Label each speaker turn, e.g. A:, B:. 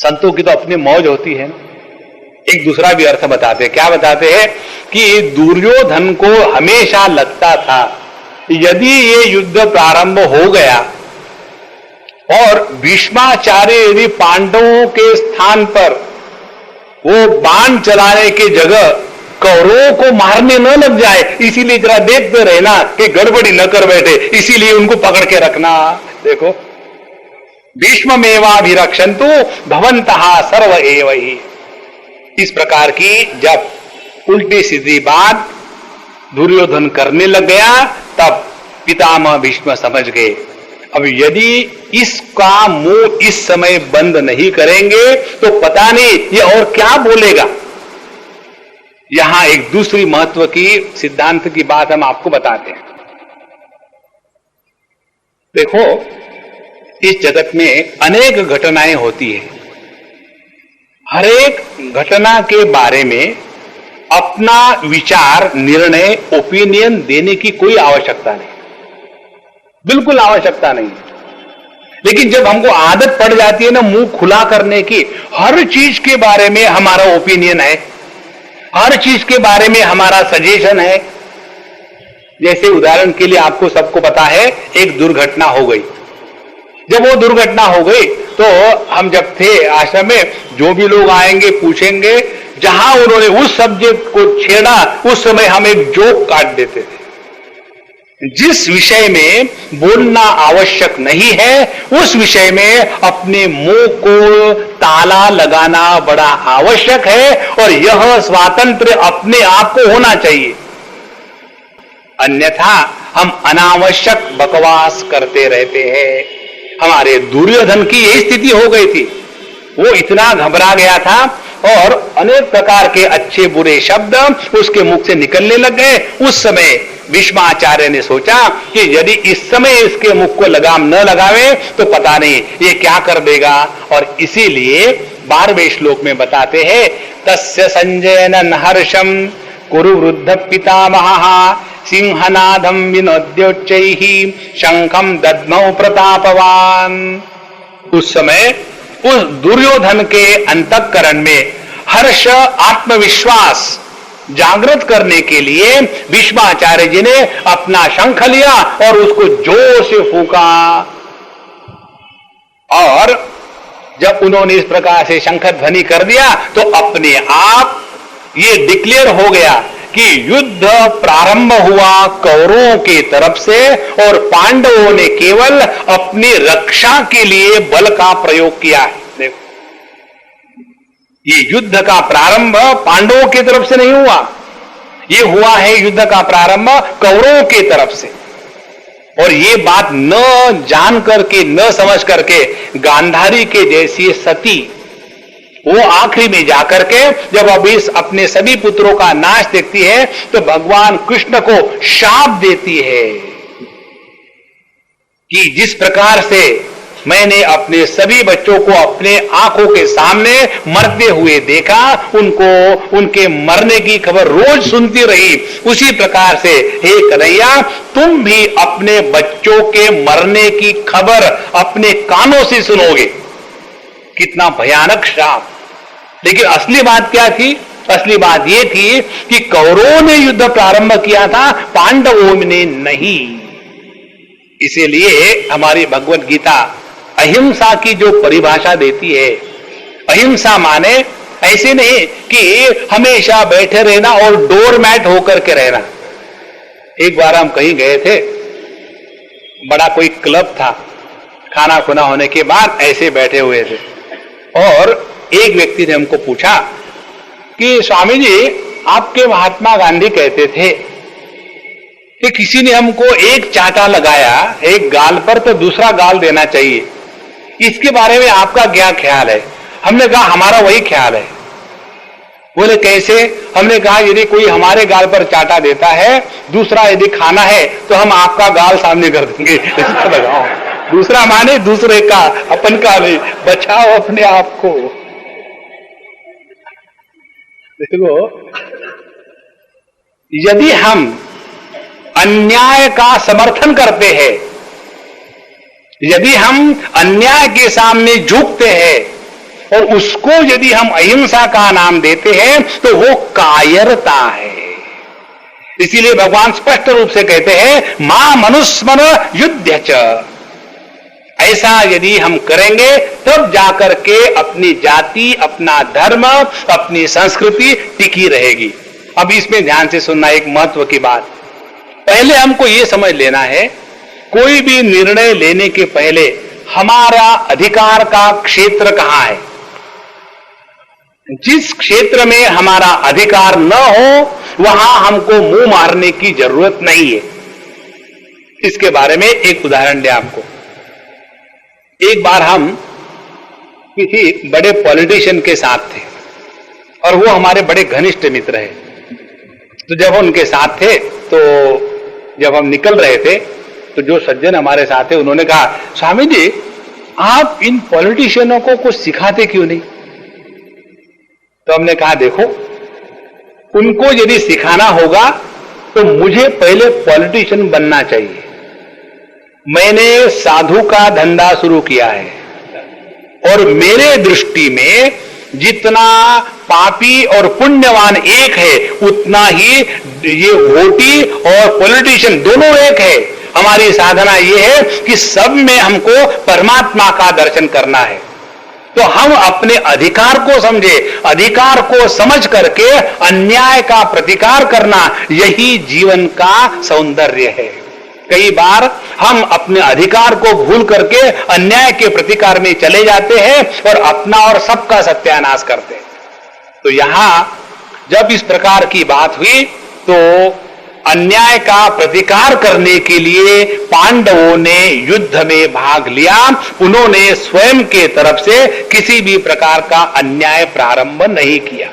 A: संतों की तो अपनी मौज होती है ना। एक दूसरा भी अर्थ बताते हैं। क्या बताते हैं कि दुर्योधन को हमेशा लगता था यदि ये युद्ध प्रारंभ हो गया और भीष्माचार्य यदि पांडवों के स्थान पर वो बाण चलाने की जगह कौरवों को मारने न लग जाए, इसीलिए जरा देखते रहना कि गड़बड़ी न कर बैठे, इसीलिए उनको पकड़ के रखना। देखो, भीष्ममेवाभिरक्षन्तु भवन्तः सर्व एव हि। इस प्रकार की जब उल्टी सीधी बात दुर्योधन करने लग गया तब पितामह भीष्म समझ गए अब यदि इसका मुंह इस समय बंद नहीं करेंगे तो पता नहीं ये और क्या बोलेगा। यहां एक दूसरी महत्व की सिद्धांत की बात हम आपको बताते हैं। देखो, इस जगत में अनेक घटनाएं होती है। हर एक घटना के बारे में अपना विचार, निर्णय, ओपिनियन देने की कोई आवश्यकता नहीं, बिल्कुल आवश्यकता नहीं। लेकिन जब हमको आदत पड़ जाती है ना मुंह खुला करने की, हर चीज के बारे में हमारा ओपिनियन है, हर चीज के बारे में हमारा सजेशन है। जैसे उदाहरण के लिए आपको सबको पता है, एक दुर्घटना हो गई। जब वो दुर्घटना हो गई तो हम जब थे आश्रम में, जो भी लोग आएंगे पूछेंगे, जहां उन्होंने उस सब्जेक्ट को छेड़ा उस समय हम एक जोक काट देते थे। जिस विषय में बोलना आवश्यक नहीं है उस विषय में अपने मुंह को ताला लगाना बड़ा आवश्यक है, और यह स्वातंत्र्य अपने आप को होना चाहिए। अन्यथा हम अनावश्यक बकवास करते रहते हैं। हमारे दुर्योधन की यही स्थिति हो गई थी। वो इतना घबरा गया था और अनेक प्रकार के अच्छे बुरे शब्द उसके मुख से निकलने लग गए। उस समय भीष्माचार्य ने सोचा कि यदि इस समय इसके मुख को लगाम न लगावे तो पता नहीं ये क्या कर देगा, और इसीलिए 12वें श्लोक में बताते हैं, तस्य संजयन हर्षम कुरु वृद्ध पितामहः सिंहनादम विनोद्योच्चैः शंखम दद्मौ प्रतापवान। उस समय उस दुर्योधन के अंतःकरण में हर्ष, आत्मविश्वास जागृत करने के लिए भीष्माचार्य जी ने अपना शंख लिया और उसको जोर से फूंका। और जब उन्होंने इस प्रकार से शंख ध्वनि कर दिया तो अपने आप ये डिक्लेयर हो गया कि युद्ध प्रारंभ हुआ कौरवों की तरफ से और पांडवों ने केवल अपनी रक्षा के लिए बल का प्रयोग किया है। देखो, ये युद्ध का प्रारंभ पांडवों की तरफ से नहीं हुआ, ये हुआ है युद्ध का प्रारंभ कौरवों की तरफ से। और ये बात न जान करके, न समझ करके गांधारी के जैसी सती वो आखिरी में जाकर के जब अभी अपने सभी पुत्रों का नाश देखती है तो भगवान कृष्ण को शाप देती है कि जिस प्रकार से मैंने अपने सभी बच्चों को अपने आंखों के सामने मरते हुए देखा, उनको उनके मरने की खबर रोज सुनती रही, उसी प्रकार से हे कन्हैया तुम भी अपने बच्चों के मरने की खबर अपने कानों से सुनोगे। कितना भयानक श्राप। लेकिन असली बात क्या थी? असली बात यह थी कि कौरवों ने युद्ध प्रारंभ किया था, पांडवों ने नहीं। इसीलिए हमारी भगवत गीता अहिंसा की जो परिभाषा देती है, अहिंसा माने ऐसे नहीं कि हमेशा बैठे रहना और डोरमैट होकर के रहना। एक बार हम कहीं गए थे, बड़ा कोई क्लब था, खाना खुना होने के बाद ऐसे बैठे हुए थे और एक व्यक्ति ने हमको पूछा कि स्वामी जी आपके महात्मा गांधी कहते थे कि किसी ने हमको एक चांटा लगाया एक गाल पर तो दूसरा गाल देना चाहिए, इसके बारे में आपका क्या ख्याल है? हमने कहा हमारा वही ख्याल है। बोले कैसे? हमने कहा यदि कोई हमारे गाल पर चांटा देता है, दूसरा यदि खाना है तो हम आपका गाल सामने कर देंगे। इसका लगाओ, दूसरा माने दूसरे का, अपन का नहीं। बचाओ अपने आप को। देखो, यदि हम अन्याय का समर्थन करते हैं, यदि हम अन्याय के सामने झुकते हैं, और उसको यदि हम अहिंसा का नाम देते हैं तो वो कायरता है। इसीलिए भगवान स्पष्ट रूप से कहते हैं मां मनुस्मर युद्ध च। ऐसा यदि हम करेंगे तब जाकर के अपनी जाति, अपना धर्म, अपनी संस्कृति टिकी रहेगी। अब इसमें ध्यान से सुनना एक महत्व की बात। पहले हमको यह समझ लेना है, कोई भी निर्णय लेने के पहले हमारा अधिकार का क्षेत्र कहां है। जिस क्षेत्र में हमारा अधिकार न हो वहां हमको मुंह मारने की जरूरत नहीं है। इसके बारे में एक उदाहरण दें आपको। एक बार हम किसी बड़े पॉलिटिशियन के साथ थे और वो हमारे बड़े घनिष्ठ मित्र हैं। तो जब उनके साथ थे तो जब हम निकल रहे थे तो जो सज्जन हमारे साथ थे उन्होंने कहा, स्वामी जी आप इन पॉलिटिशियनों को कुछ सिखाते क्यों नहीं। तो हमने कहा देखो, उनको यदि सिखाना होगा तो मुझे पहले पॉलिटिशियन बनना चाहिए। मैंने साधु का धंधा शुरू किया है और मेरे दृष्टि में जितना पापी और पुण्यवान एक है उतना ही ये वोटी और पॉलिटिशियन दोनों एक है। हमारी साधना ये है कि सब में हमको परमात्मा का दर्शन करना है। तो हम अपने अधिकार को समझे, अधिकार को समझ करके अन्याय का प्रतिकार करना, यही जीवन का सौंदर्य है। कई बार हम अपने अधिकार को भूल करके अन्याय के प्रतिकार में चले जाते हैं और अपना और सबका सत्यानाश करते हैं। तो यहां जब इस प्रकार की बात हुई तो अन्याय का प्रतिकार करने के लिए पांडवों ने युद्ध में भाग लिया। उन्होंने स्वयं के तरफ से किसी भी प्रकार का अन्याय प्रारंभ नहीं किया।